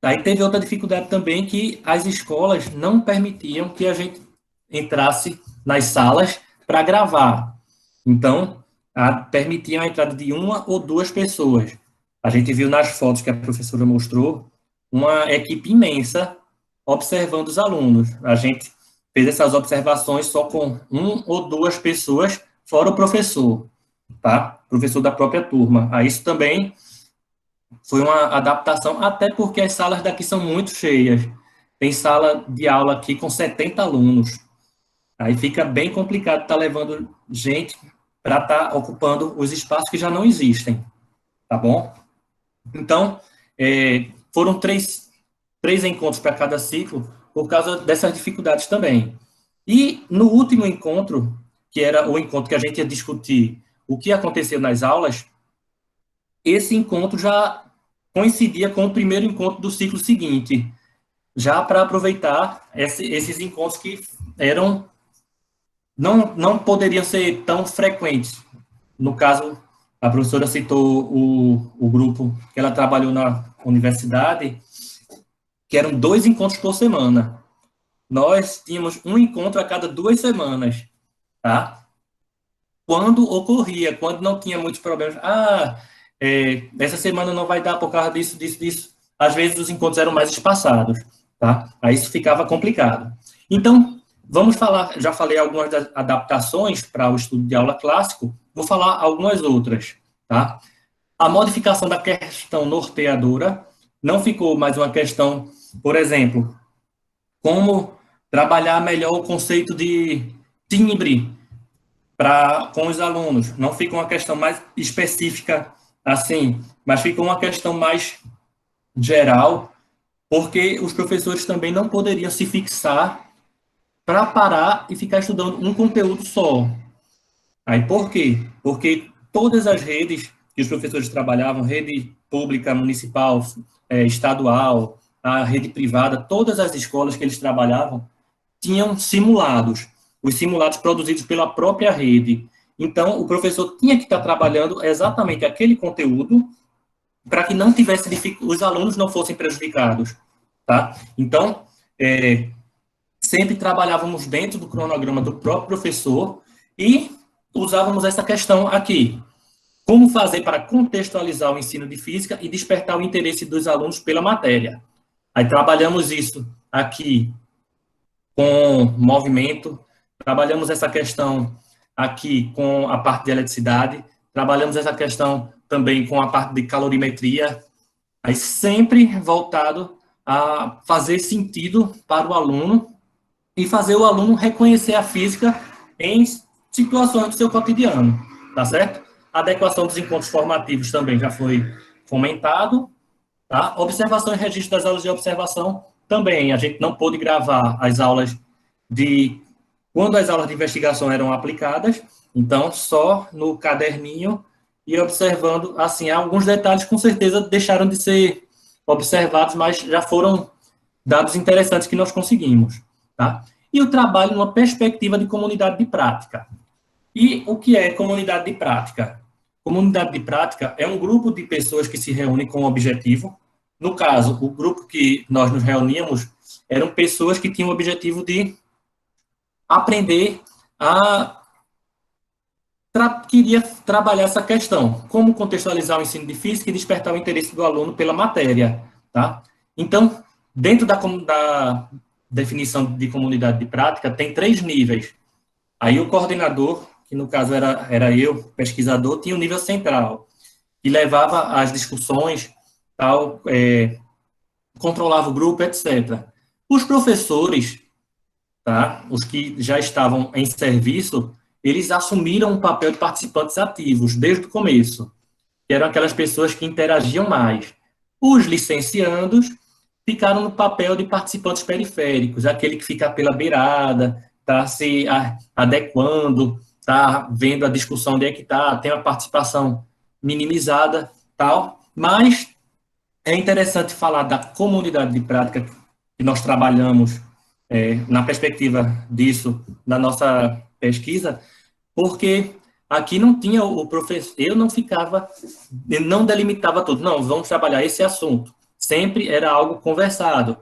A: Aí teve outra dificuldade também, que as escolas não permitiam que a gente entrasse nas salas para gravar. Então, permitiam a entrada de 1 ou 2 pessoas. A gente viu nas fotos que a professora mostrou uma equipe imensa observando os alunos. A gente fez essas observações só com 1 ou 2 pessoas, fora o professor, tá? Professor da própria turma. Aí isso também foi uma adaptação, até porque as salas daqui são muito cheias. Tem sala de aula aqui com 70 alunos. Aí fica bem complicado estar levando gente para estar ocupando os espaços que já não existem, tá bom? Então, foram três encontros para cada ciclo. por causa dessas dificuldades também. E no último encontro, que era o encontro que a gente ia discutir o que aconteceu nas aulas, esse encontro já coincidia com o primeiro encontro do ciclo seguinte, já para aproveitar esses encontros que não poderiam ser tão frequentes. No caso, a professora citou o grupo que ela trabalhou na universidade, que eram 2 encontros por semana. Nós tínhamos um encontro a cada 2 semanas, tá? Quando ocorria, quando não tinha muitos problemas, essa semana não vai dar por causa disso. Às vezes os encontros eram mais espaçados, tá? Aí isso ficava complicado. Então, vamos falar, já falei algumas das adaptações para o estudo de aula clássico, vou falar algumas outras, tá? A modificação da questão norteadora não ficou mais uma questão, por exemplo, como trabalhar melhor o conceito de timbre com os alunos. Não fica uma questão mais específica assim, mas fica uma questão mais geral, porque os professores também não poderiam se fixar para parar e ficar estudando um conteúdo só. Aí por quê? Porque todas as redes que os professores trabalhavam, rede pública, municipal, estadual, a rede privada, todas as escolas que eles trabalhavam tinham simulados, os simulados produzidos pela própria rede. Então, o professor tinha que estar trabalhando exatamente aquele conteúdo para que não tivesse os alunos não fossem prejudicados, tá? Então, sempre trabalhávamos dentro do cronograma do próprio professor e usávamos essa questão aqui. Como fazer para contextualizar o ensino de física e despertar o interesse dos alunos pela matéria? Aí trabalhamos isso aqui com movimento, trabalhamos essa questão aqui com a parte de eletricidade, trabalhamos essa questão também com a parte de calorimetria, aí sempre voltado a fazer sentido para o aluno e fazer o aluno reconhecer a física em situações do seu cotidiano, tá certo? A adequação dos encontros formativos também já foi comentado, tá? Observação e registro das aulas de observação também, a gente não pôde gravar as aulas quando as aulas de investigação eram aplicadas, então só no caderninho e observando, assim, alguns detalhes com certeza deixaram de ser observados, mas já foram dados interessantes que nós conseguimos, tá? E o trabalho numa perspectiva de comunidade de prática. E o que é comunidade de prática? Comunidade de prática é um grupo de pessoas que se reúnem com um objetivo. No caso, o grupo que nós nos reuníamos eram pessoas que tinham o objetivo de aprender queria trabalhar essa questão, como contextualizar o ensino de física e despertar o interesse do aluno pela matéria, tá? Então, dentro da definição de comunidade de prática, tem 3 níveis. Aí o coordenador, que no caso era eu, pesquisador, tinha o nível central, que levava as discussões, tal, controlava o grupo, etc. Os professores, tá, os que já estavam em serviço, eles assumiram o papel de participantes ativos desde o começo, que eram aquelas pessoas que interagiam mais. Os licenciandos ficaram no papel de participantes periféricos, aquele que fica pela beirada, está se adequando, está vendo a discussão onde é que está, tem uma participação minimizada, tal. Mas é interessante falar da comunidade de prática que nós trabalhamos na perspectiva disso, na nossa pesquisa, porque aqui não tinha o professor, eu não delimitava tudo, não, vamos trabalhar esse assunto. Sempre era algo conversado.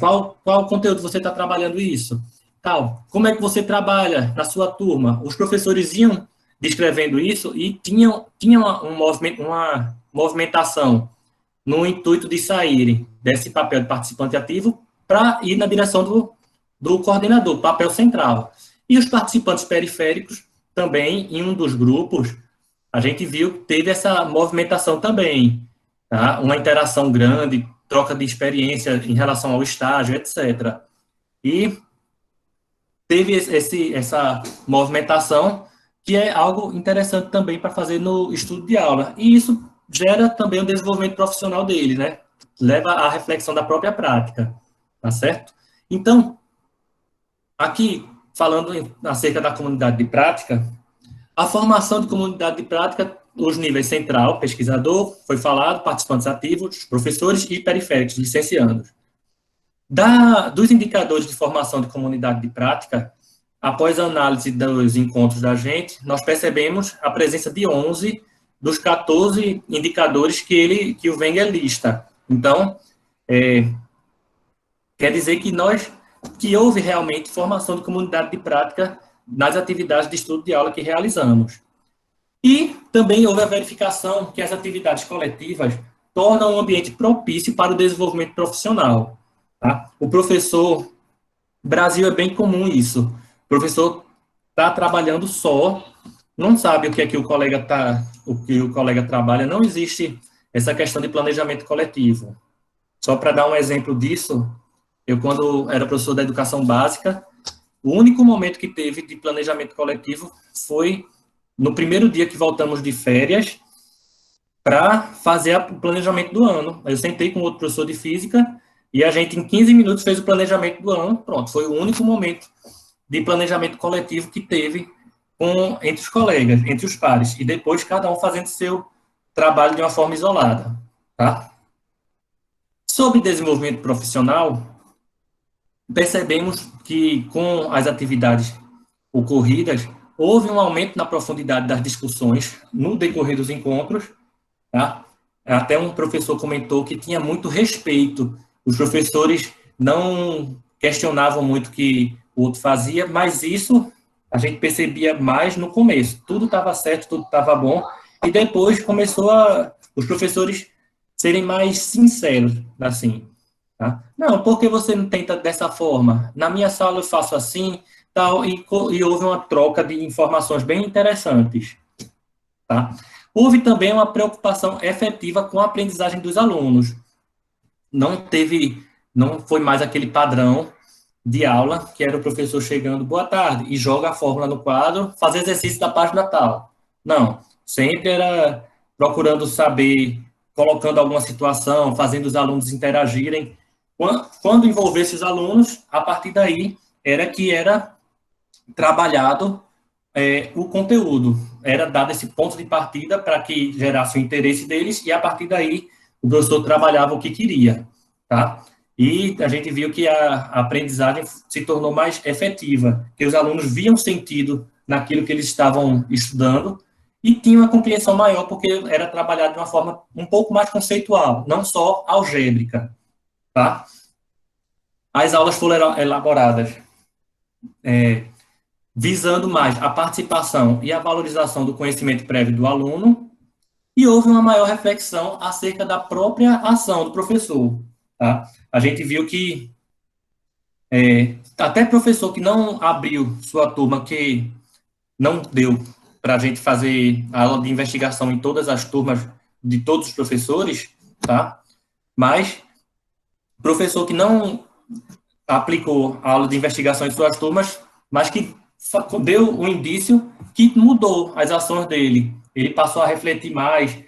A: Qual conteúdo você está trabalhando isso? Tal. Como é que você trabalha na sua turma? Os professores iam descrevendo isso e tinham uma movimentação no intuito de saírem desse papel de participante ativo para ir na direção do coordenador, papel central. E os participantes periféricos também, em um dos grupos, a gente viu que teve essa movimentação também, tá? Uma interação grande, troca de experiência em relação ao estágio, etc. E teve essa movimentação, que é algo interessante também para fazer no estudo de aula. E isso gera também o desenvolvimento profissional dele, né? Leva à reflexão da própria prática, tá certo? Então, aqui, falando acerca da comunidade de prática, a formação de comunidade de prática, os níveis central, pesquisador, foi falado, participantes ativos, professores e periféricos, licenciados. Dos indicadores de formação de comunidade de prática, após a análise dos encontros da gente, nós percebemos a presença de 11 dos 14 indicadores que o Wenger lista. Então, quer dizer que houve realmente formação de comunidade de prática nas atividades de estudo de aula que realizamos. E também houve a verificação que as atividades coletivas tornam um ambiente propício para o desenvolvimento profissional. Tá? O professor, Brasil é bem comum isso, o professor está trabalhando só, não sabe o que é que o colega trabalha, não existe essa questão de planejamento coletivo. Só para dar um exemplo disso, eu, quando era professor da educação básica, o único momento que teve de planejamento coletivo foi no primeiro dia que voltamos de férias para fazer o planejamento do ano. Eu sentei com outro professor de física e a gente, em 15 minutos, fez o planejamento do ano. Pronto, foi o único momento de planejamento coletivo que teve entre os colegas, entre os pares. E depois, cada um fazendo seu trabalho de uma forma isolada. Tá? Sobre desenvolvimento profissional, percebemos que, com as atividades ocorridas, houve um aumento na profundidade das discussões no decorrer dos encontros. Tá? Até um professor comentou que tinha muito respeito. Os professores não questionavam muito o que o outro fazia, mas isso a gente percebia mais no começo. Tudo estava certo, tudo estava bom, e depois começou os professores serem mais sinceros, assim. Tá? Não, por que você não tenta dessa forma? Na minha sala eu faço assim, tal, e houve uma troca de informações bem interessantes. Tá? Houve também uma preocupação efetiva com a aprendizagem dos alunos. Não foi mais aquele padrão de aula, que era o professor chegando, boa tarde, e joga a fórmula no quadro, fazer exercício da página tal. Não, sempre era procurando saber, colocando alguma situação, fazendo os alunos interagirem. Quando envolvesse os alunos, a partir daí era trabalhado o conteúdo. Era dado esse ponto de partida para que gerasse o interesse deles, e a partir daí o professor trabalhava o que queria. Tá? E a gente viu que a aprendizagem se tornou mais efetiva, que os alunos viam sentido naquilo que eles estavam estudando e tinham uma compreensão maior, porque era trabalhado de uma forma um pouco mais conceitual, não só algébrica. Tá? As aulas foram elaboradas visando mais a participação e a valorização do conhecimento prévio do aluno, e houve uma maior reflexão acerca da própria ação do professor. Tá? A gente viu que até professor que não abriu sua turma, que não deu para a gente fazer a aula de investigação em todas as turmas de todos os professores, tá? Mas professor que não aplicou a aula de investigação em suas turmas, mas que deu um indício que mudou as ações dele. Ele passou a refletir mais,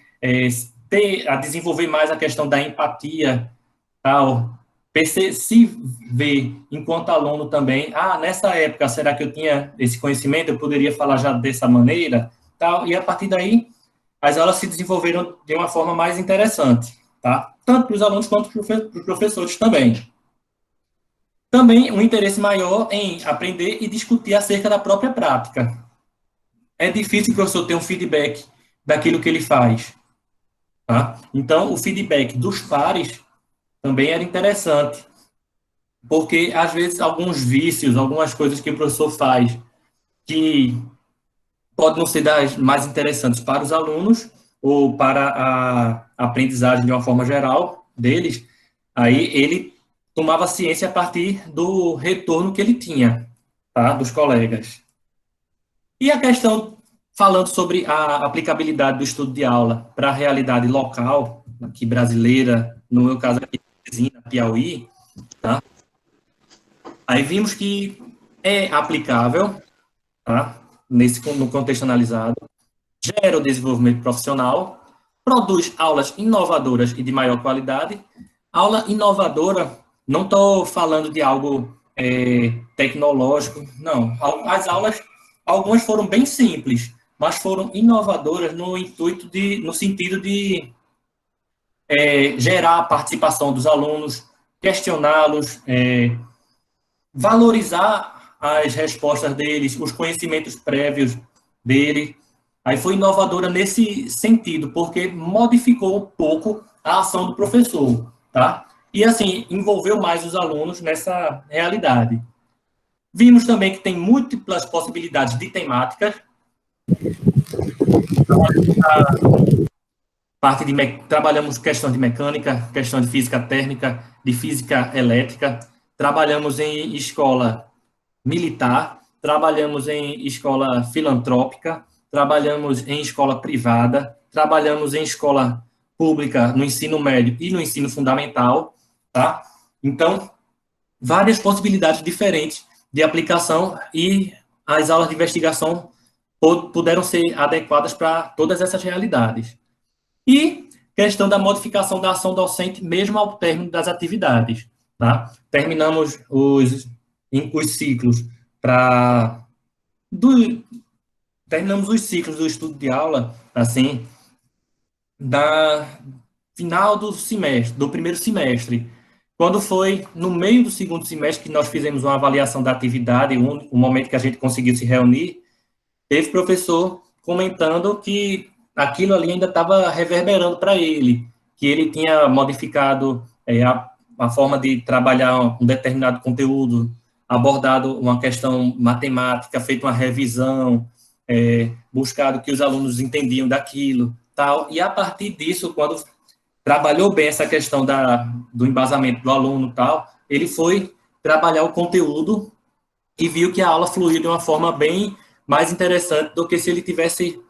A: a desenvolver mais a questão da empatia, tal, se ver enquanto aluno também, nessa época, será que eu tinha esse conhecimento, eu poderia falar já dessa maneira, tal, e a partir daí, as aulas se desenvolveram de uma forma mais interessante, tá? Tanto para os alunos quanto para os professores também. Também um interesse maior em aprender e discutir acerca da própria prática. É difícil o professor ter um feedback daquilo que ele faz, tá? Então, o feedback dos pares também era interessante, porque, às vezes, alguns vícios, algumas coisas que o professor faz que podem não ser das mais interessantes para os alunos ou para a aprendizagem de uma forma geral deles, aí ele tomava ciência a partir do retorno que ele tinha, tá, dos colegas. E a questão, falando sobre a aplicabilidade do estudo de aula para a realidade local, aqui brasileira, no meu caso aqui, Piauí, tá? Aí vimos que é aplicável, tá? No contexto analisado, gera o desenvolvimento profissional, produz aulas inovadoras e de maior qualidade. Aula inovadora Não estou falando de algo tecnológico, não. As aulas, algumas foram bem simples, mas foram inovadoras no sentido de gerar a participação dos alunos, questioná-los, valorizar as respostas deles, os conhecimentos prévios dele. Aí foi inovadora nesse sentido, porque modificou um pouco a ação do professor, tá? E assim, envolveu mais os alunos nessa realidade. Vimos também que tem múltiplas possibilidades de temáticas. Trabalhamos questão de mecânica, questão de física térmica, de física elétrica, trabalhamos em escola militar, trabalhamos em escola filantrópica, trabalhamos em escola privada, trabalhamos em escola pública no ensino médio e no ensino fundamental, tá? Então, várias possibilidades diferentes de aplicação e as aulas de investigação puderam ser adequadas para todas essas realidades. E questão da modificação da ação docente, mesmo ao término das atividades. Tá? Terminamos os ciclos terminamos os ciclos do estudo de aula, assim, da final do semestre, do primeiro semestre. Quando foi no meio do segundo semestre que nós fizemos uma avaliação da atividade, o momento que a gente conseguiu se reunir, teve professor comentando que aquilo ali ainda estava reverberando para ele, que ele tinha modificado a forma de trabalhar um determinado conteúdo, abordado uma questão matemática, feito uma revisão, buscado que os alunos entendiam daquilo, tal. E a partir disso, quando trabalhou bem essa questão do embasamento do aluno, tal, ele foi trabalhar o conteúdo e viu que a aula fluiu de uma forma bem mais interessante do que se ele tivesse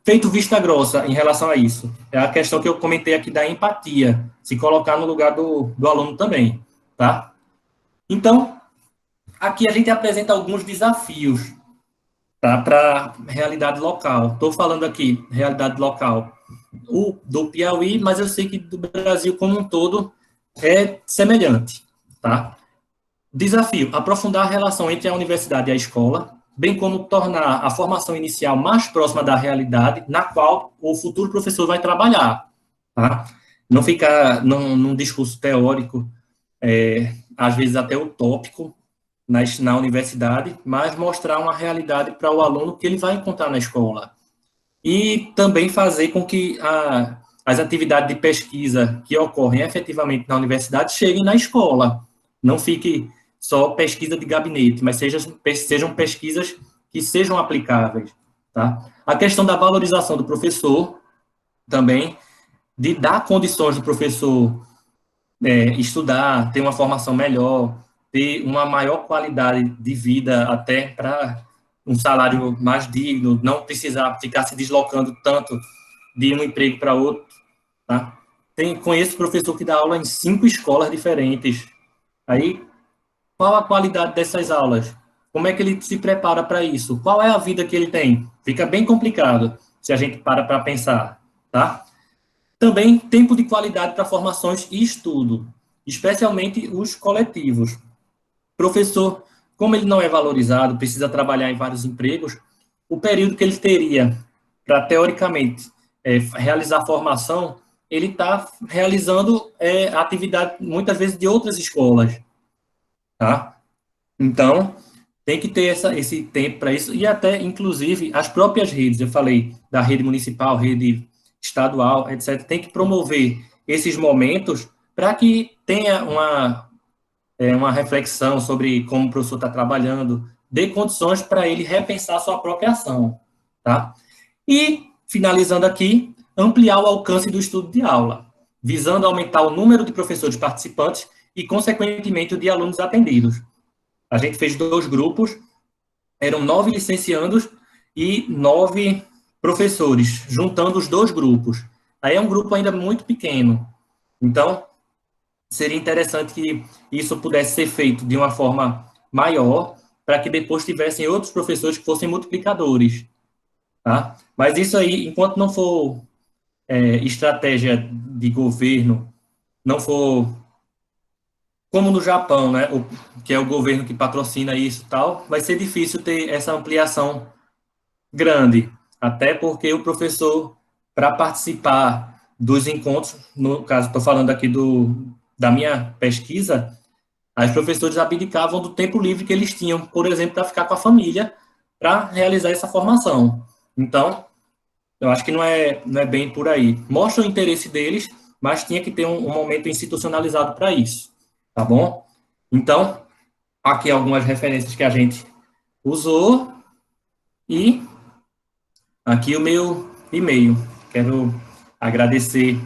A: feito vista grossa em relação a isso. É a questão que eu comentei aqui da empatia, se colocar no lugar do aluno também, tá? Então, aqui a gente apresenta alguns desafios, tá, para realidade local. Estou falando aqui, realidade local, do Piauí, mas eu sei que do Brasil como um todo é semelhante, tá? Desafio: aprofundar a relação entre a universidade e a escola, bem como tornar a formação inicial mais próxima da realidade na qual o futuro professor vai trabalhar, tá? Não ficar num discurso teórico, às vezes até utópico, na universidade, mas mostrar uma realidade para o aluno que ele vai encontrar na escola. E também fazer com que as atividades de pesquisa que ocorrem efetivamente na universidade cheguem na escola. Não fique só pesquisa de gabinete, mas sejam pesquisas que sejam aplicáveis. Tá? A questão da valorização do professor, também, de dar condições do professor estudar, ter uma formação melhor, ter uma maior qualidade de vida, até para um salário mais digno, não precisar ficar se deslocando tanto de um emprego para outro. Tá? Conheço professor que dá aula em 5 escolas diferentes. Aí, qual a qualidade dessas aulas? Como é que ele se prepara para isso? Qual é a vida que ele tem? Fica bem complicado se a gente para pensar, tá? Também tempo de qualidade para formações e estudo, especialmente os coletivos. Professor, como ele não é valorizado, precisa trabalhar em vários empregos, o período que ele teria para, teoricamente, realizar a formação, ele está realizando atividade, muitas vezes, de outras escolas. Tá? Então, tem que ter esse tempo para isso, e até, inclusive, as próprias redes, eu falei da rede municipal, rede estadual, etc., tem que promover esses momentos para que tenha uma reflexão sobre como o professor está trabalhando, dê condições para ele repensar a sua própria ação. Tá? E, finalizando aqui, ampliar o alcance do estudo de aula, visando aumentar o número de professores participantes e, consequentemente, o de alunos atendidos. A gente fez 2 grupos, eram 9 licenciandos e 9 professores, juntando os 2 grupos. Aí é um grupo ainda muito pequeno. Então, seria interessante que isso pudesse ser feito de uma forma maior, para que depois tivessem outros professores que fossem multiplicadores. Tá? Mas isso aí, enquanto não for estratégia de governo, não for como no Japão, né, que é o governo que patrocina isso e tal, vai ser difícil ter essa ampliação grande, até porque o professor, para participar dos encontros, no caso, estou falando aqui da minha pesquisa, os professores abdicavam do tempo livre que eles tinham, por exemplo, para ficar com a família, para realizar essa formação. Então, eu acho que não é bem por aí. Mostra o interesse deles, mas tinha que ter um momento institucionalizado para isso, tá bom? Então, aqui algumas referências que a gente usou e aqui o meu e-mail. Quero agradecer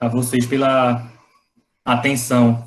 A: a vocês pela atenção